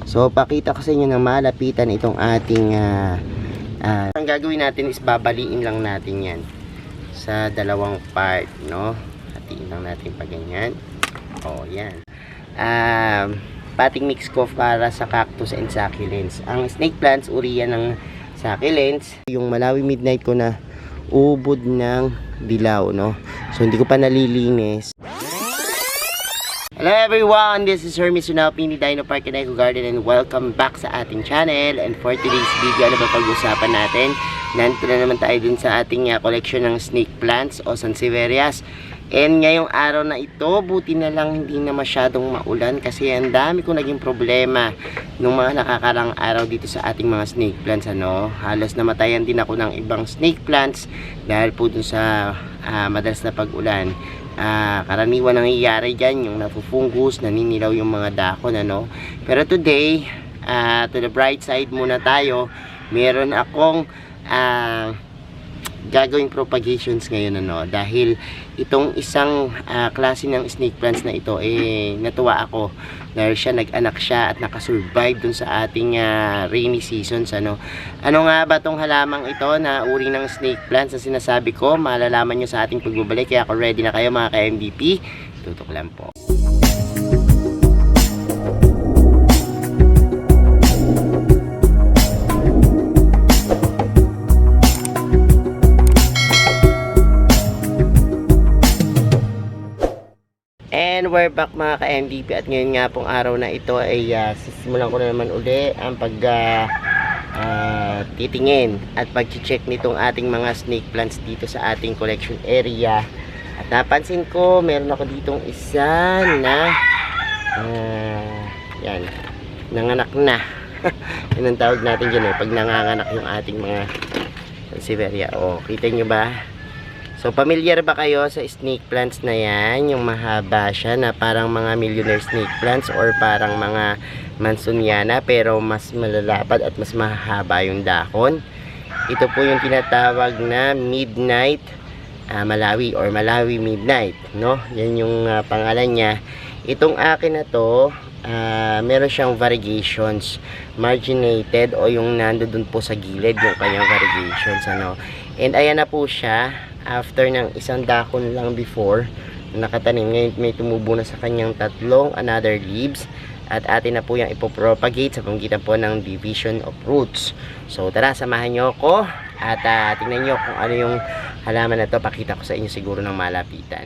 So pakita ko sa inyo ng malapitan itong ating ang gagawin natin is babaliin lang natin yan sa dalawang part, no? Hatiin lang natin pa ganyan. Oh, yan. Potting mix ko para sa cactus and succulents. Ang snake plants, uri yan ng succulents. Yung Malawi Midnight ko na ubod ng dilaw, no? So hindi ko pa nalilinis. Hello everyone, this is Hermes Sunapini, Dino Park and Eco Garden, and welcome back sa ating channel. And for today's video, ano ba pag-usapan natin? Nandito na naman tayo dun sa ating collection ng snake plants o Sansevierias. And ngayong araw na ito, buti na lang hindi na masyadong maulan kasi ang dami kong naging problema nung mga nakakarang araw dito sa ating mga snake plants, ano. Halos namatayan din ako ng ibang snake plants dahil po dun sa madalas na pag-ulan. Karaniwan nangyayari dyan yung nafufungus, naninilaw yung mga dahon, ano. Pero today, to the bright side muna tayo. Meron akong gagawing propagations ngayon, ano, dahil itong isang klase ng snake plants na ito, natuwa ako dahil nag-anak siya at nakasurvive dun sa ating rainy seasons, ano. Ano nga ba tong halamang ito na uri ng snake plants na sinasabi ko? Malalaman nyo sa ating pagbabalik, kaya kung ready na kayo mga ka-MVP, tutok lang po. And we're back mga ka-MVP, at ngayon nga pong araw na ito ay sisimulan ko na naman uli ang titingin at pag-check nitong ating mga snake plants dito sa ating collection area. At napansin ko meron ako ditong isa na yan, nanganak na. Yun ang tawag natin dyan, pag nanganganak yung ating mga Sansevieria. O, kita nyo ba? So, familiar ba kayo sa snake plants na yan? Yung mahaba siya na parang mga millionaire snake plants or parang mga mansoniana pero mas malalapad at mas mahaba yung dahon. Ito po yung tinatawag na Midnight Malawi or Malawi Midnight, no? Yan yung pangalan niya. Itong akin na to, meron siyang variegations, marginated o yung nandoon po sa gilid yung kanyang variegations, ano. And ayan na po siya. After ng isang dahon lang before nakatanim, ngayon may tumubo na sa kanyang tatlong another leaves, at atin na po yung ipopropagate sa pamamagitan po ng division of roots. So tara, samahan nyo ako at tingnan nyo kung ano yung halaman na to. Pakita ko sa inyo siguro ng malapitan.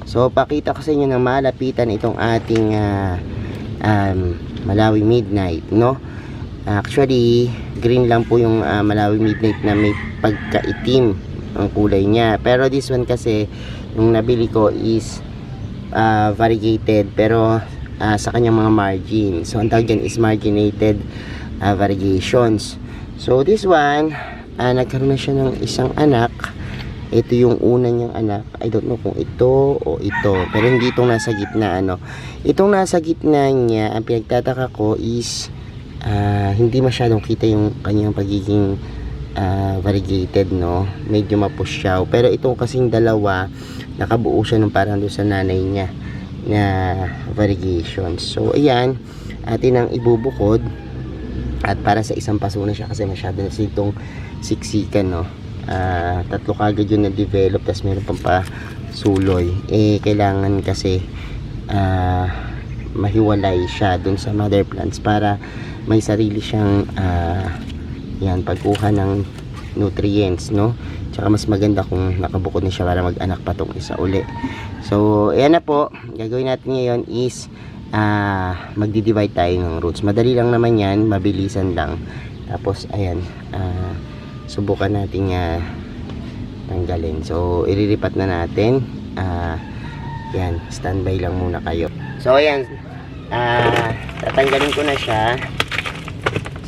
So pakita ko sa inyo ng malapitan itong ating Malawi Midnight, no? Actually green lang po yung Malawi Midnight na may pagkaitim ang kulay niya, pero this one kasi yung nabili ko is variegated pero sa kanyang mga margin. So ang tawag dyan is marginated variegations. So this one nagkaroon na siya ng isang anak. Ito yung una niyang anak. I don't know kung ito o ito, pero hindi itong nasa gitna, ano. Itong nasa gitna niya, ang pinagtataka ko is hindi masyadong kita yung kanyang pagiging variegated, no, medyo mapusyaw. Pero itong kasing dalawa, nakabuo siya ng parang doon sa nanay niya na variegations. So ayan, atin ang ibubukod at para sa isang paso na siya kasi masyado na itong siksikan, no. Tatlo kagad yun na develop, tapos meron pang pasuloy. Kailangan kasi mahiwalay siya dun sa mother plants para may sarili siyang yan, pagkuha ng nutrients, no. Tsaka mas maganda kung nakabukod na siya para mag-anak pa tong isa uli. So ayan na po, gagawin natin ngayon is magdi-divide tayo ng roots. Madali lang naman yan, mabilisan lang. Tapos ayan, subukan natin tanggalin. So iriripat na natin. Yan, standby lang muna kayo. So ayan, tatanggalin ko na siya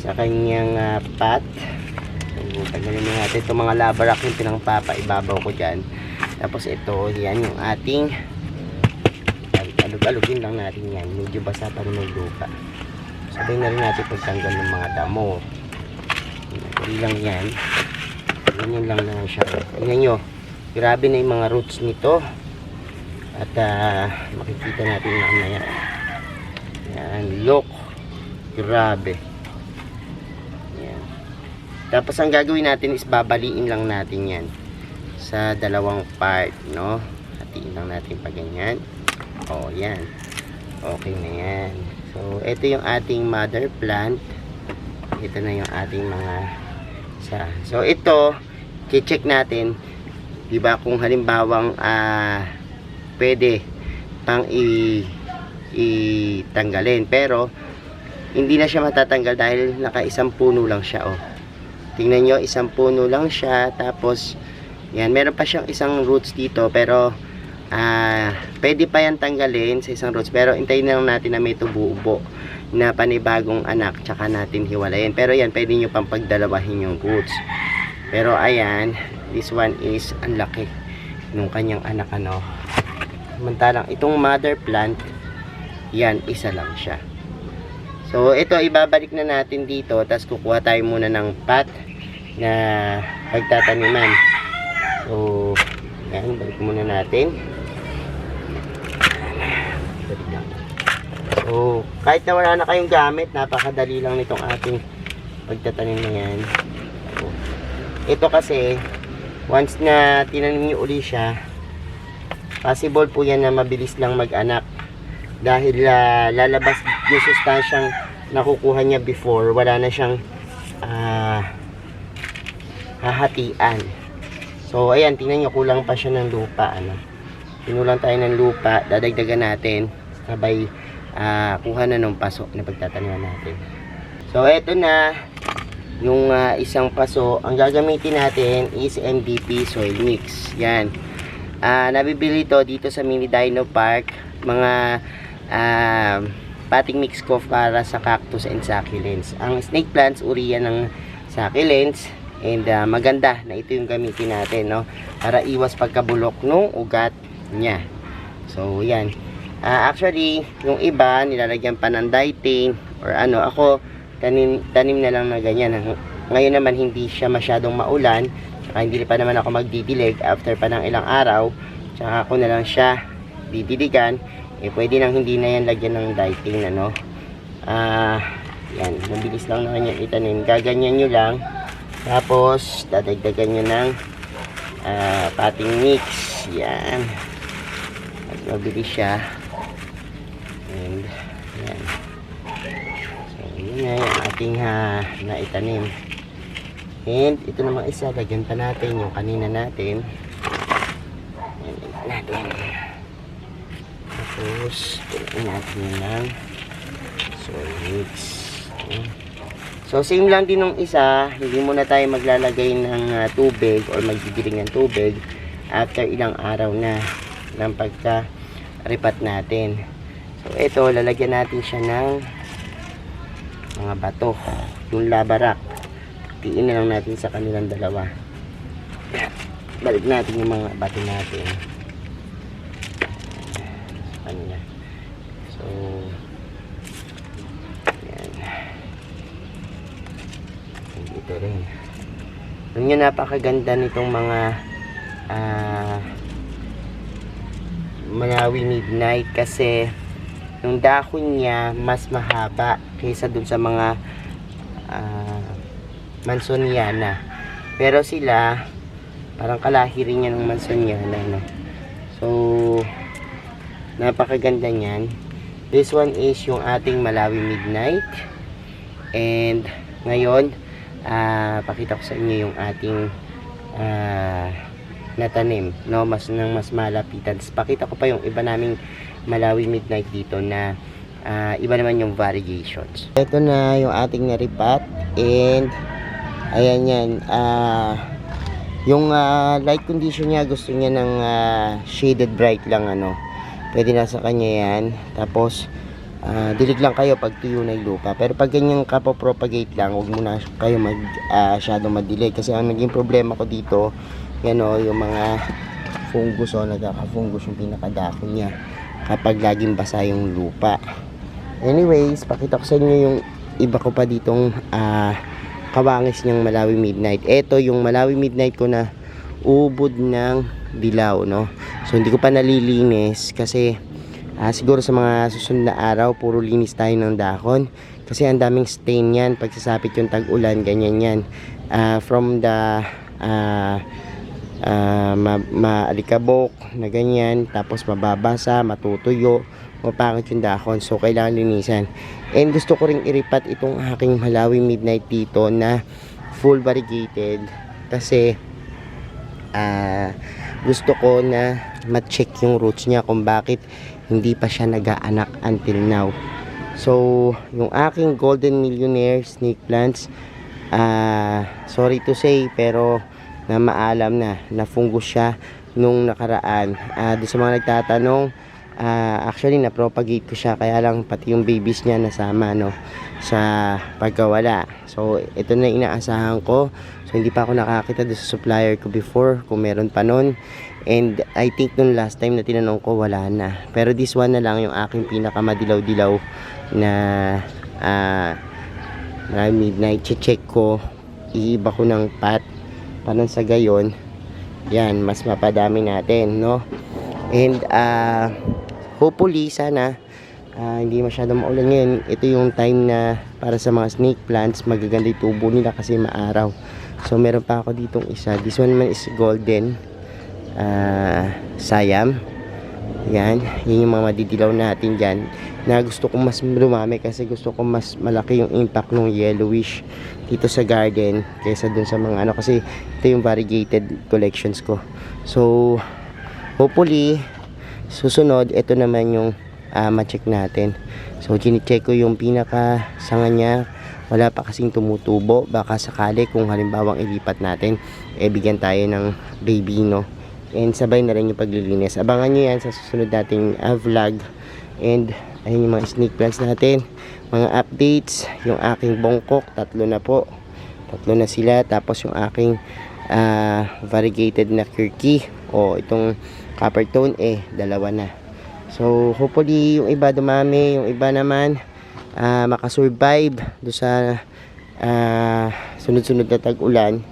sa kanyang pot. Tanggalin na natin itong mga lava rock yung pinangpapaibabaw ko dyan. Tapos ito, yan yung ating alug-alugin lang natin yan. Medyo basa pa rin ng lupa. Sabay na rin natin pagtanggal ng mga damo. Hindi lang yan. Ganyan lang naman siya. Tingnan nyo, grabe na yung mga roots nito. At makikita natin mamaya. Yan, look. Grabe. Yan. Tapos ang gagawin natin is babaliin lang natin yan sa dalawang part, no? Hatiin lang natin pa ganyan. O, yan. Okay na yan. So, ito yung ating mother plant. Ito na yung ating mga so, ito, i-check natin, diba, kung halimbawang pwede pang itanggalin. Pero, hindi na siya matatanggal dahil naka-isang puno lang siya, oh. Tingnan nyo, isang puno lang siya. Tapos, yan, meron pa siyang isang roots dito. Pero, pwede pa yan tanggalin sa isang roots. Pero, hintayin na lang natin na may tubo-ubo na panibagong anak, tsaka natin hiwalayin. Pero yan, pwede nyo pang pagdalawahin yung roots. Pero ayan, this one is ang laki nung kanyang anak, ano. Samantalang itong mother plant, yan, isa lang siya. So ito, ibabalik na natin dito. Tapos kukuha tayo muna ng pot na pagtataniman. So yan, balik muna natin. So, kahit na wala na kayong gamit, napakadali lang nitong ating pagtatanim na yan. So, ito kasi, once na tinanim nyo uli siya, possible po yan na mabilis lang mag-anak. Dahil lalabas yung sustansyang nakukuha niya before, wala na siyang hahatian. So, ayan, tingnan nyo, kulang pa siya ng lupa. Ano? Pinulang tayo ng lupa, dadagdagan natin, sabay kuha na ng paso na pagtataniman natin. So eto na yung isang paso. Ang gagamitin natin is MDP soil mix. Yan. Nabibili to dito sa Mini Dino Park. Mga potting mix ko para sa cactus and succulents. Ang snake plants, uri yan ng succulents. And maganda na ito yung gamitin natin, no? Para iwas pagkabulok ng ugat niya. So yan. Actually, yung iba, nilalagyan pa ng dieting or ano. Ako, tanim na lang na ganyan. Ngayon naman, hindi siya masyadong maulan. Tsaka hindi pa naman ako magdidilig after pa ng ilang araw. Tsaka ako na lang siya didiligan. Pwede nang hindi na yan lagyan ng dieting, ano. Yan, mabilis lang na kanya itanim. Gaganyan nyo lang. Tapos, dadagdagan nyo ng potting mix. Yan. At mabilis siya. And yan. So yun na yung ating naitanim. And ito namang isa, lagyan pa natin yung kanina natin. Yan, natin. Tapos tulungan natin yun ng soil mix. So same lang din ng isa. Hindi muna tayo maglalagay ng tubig or magdidiling ng tubig after ilang araw na ng pagka-ripat natin. So ito, lalagyan natin siya ng mga bato, yung lava rock. Tiin na lang natin sa kanilang dalawa. Balik natin yung mga bato natin sa kanila. So yan. Dito rin. Alam nyo, napakaganda nitong mga Manawi Midnight kasi yung dahon niya mas mahaba kaysa dun sa mga Mansoniana. Pero sila parang kalahi rin yan ng Mansoniana, no? So napakaganda niyan. This one is yung ating Malawi Midnight. And ngayon pakita ko sa inyo yung ating natanim, no? Mas malapitan. Pakita ko pa yung iba naming Malawi Midnight dito na iba naman yung variations. Ito na yung ating naripat. And ayan yan. Yung light condition niya, gusto niya ng shaded bright lang, ano. Pwede na sa kanya yan. Tapos dilig lang kayo pag tuyo na yung lupa. Pero pag ganyan kapopropagate lang, huwag muna kayo shadow madilig. Kasi ang naging problema ko dito, yan o, yung mga fungus o, nagkaka-fungus yung pinakadakon niya kapag laging basa yung lupa. Anyways, pakita ko sa inyo yung iba ko pa ditong kawangis niyang Malawi Midnight. Ito yung Malawi Midnight ko na ubod ng dilaw, no? So hindi ko pa nalilinis kasi siguro sa mga susunod na araw puro linis tayo ng dahon Kasi ang daming stain yan. Pag sasapit yung tag-ulan, ganyan yan. From the maalikabok na ganyan, tapos mababasa, matutuyo, mapangit yung dahon. So, kailangan linisan. And gusto ko ring iripat itong aking Malawi Midnight dito na full variegated. Kasi, gusto ko na ma-check yung roots niya kung bakit hindi pa siya nag-aanak until now. So, yung aking Golden Millionaire snake plants, sorry to say, pero na maalam na fungus siya nung nakaraan. Doon sa mga nagtatanong, actually na-propagate ko siya, kaya lang pati yung babies niya nasama sa pagkawala. So, ito na inaasahan ko. So, hindi pa ako nakakita doon sa supplier ko before, kung meron pa nun. And I think nung last time na tinanong ko, wala na. Pero this one na lang yung aking pinakamadilaw-dilaw na midnight. Check ko, iiba ko ng pot. Paano sa gayon, yan, mas mapadami natin, no? And hopefully, sana hindi masyadong maulan ngayon. Ito yung time na para sa mga snake plants, magaganda yung tubo nila kasi maaraw. So, meron pa ako ditong isa. This one man is golden Siam. Yan yung mga madidilaw natin dyan, na gusto kong mas lumami kasi gusto kong mas malaki yung impact ng yellowish dito sa garden kaysa dun sa mga kasi ito yung variegated collections ko. So, hopefully, susunod, ito naman yung ma-check natin. So, gini-check ko yung pinaka sanga niya. Wala pa kasing tumutubo. Baka sakali kung halimbawang ilipat natin, bigyan tayo ng baby, no? And sabay na rin yung paglilinis. Abangan nyo yan sa susunod nating vlog. And ayun yung mga snake plants natin. Mga updates. Yung aking bongkok, 3 na po. 3 na sila. Tapos yung aking variegated na kirky. O itong copper tone, 2 na. So hopefully yung iba dumami. Yung iba naman makasurvive do sa sunod-sunod na tag-ulan.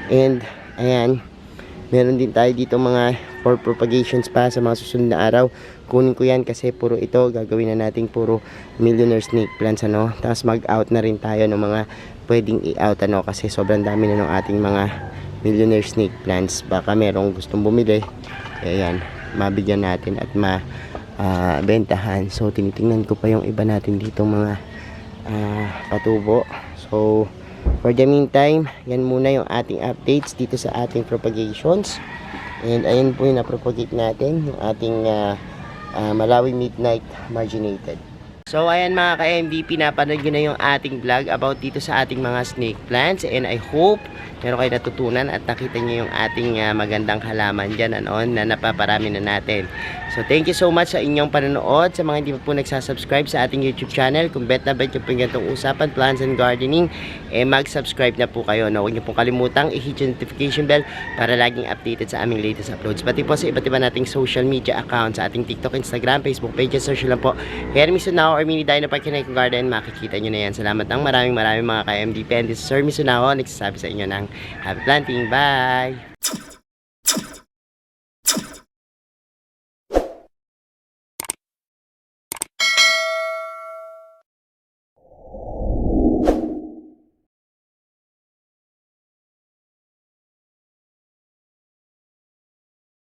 And ayan, meron din tayo dito mga for propagations pa sa mga susunod na araw. Kunin ko yan kasi puro ito gagawin na nating puro millionaire snake plants, tapos mag-out na rin tayo ng mga pwedeng i-out, kasi sobrang dami na ng ating mga millionaire snake plants. Baka merong gustong bumili, ayan, mabigyan natin at bentahan. So tinitingnan ko pa yung iba natin dito mga patubo. So for the meantime, yan muna yung ating updates dito sa ating propagations. And ayun po yung na-propagate natin, yung ating Malawi Midnight Marginated. So ayan mga ka-MVP, napanood nyo na yung ating vlog about dito sa ating mga snake plants. And I hope meron kayo natutunan at nakita nyo yung ating magandang halaman dyan na napaparami na natin. So thank you so much sa inyong panonood. Sa mga hindi pa po nagsasubscribe sa ating YouTube channel, kung bet na bet nyo po yung ganitong usapan, plants and gardening, mag-subscribe na po kayo. Huwag nyo pong kalimutang i-hit yung notification bell para laging updated sa aming latest uploads. Pati po sa iba't iba nating social media accounts, sa ating TikTok, Instagram, Facebook pages, search lang po Hermes Sunao or Mini Dino Park Kinect Garden. Makikita nyo na yan. Salamat ng maraming mga ka-MDP. And this is Sir Misunaho, nagsasabi sa inyo ng happy planting. Bye!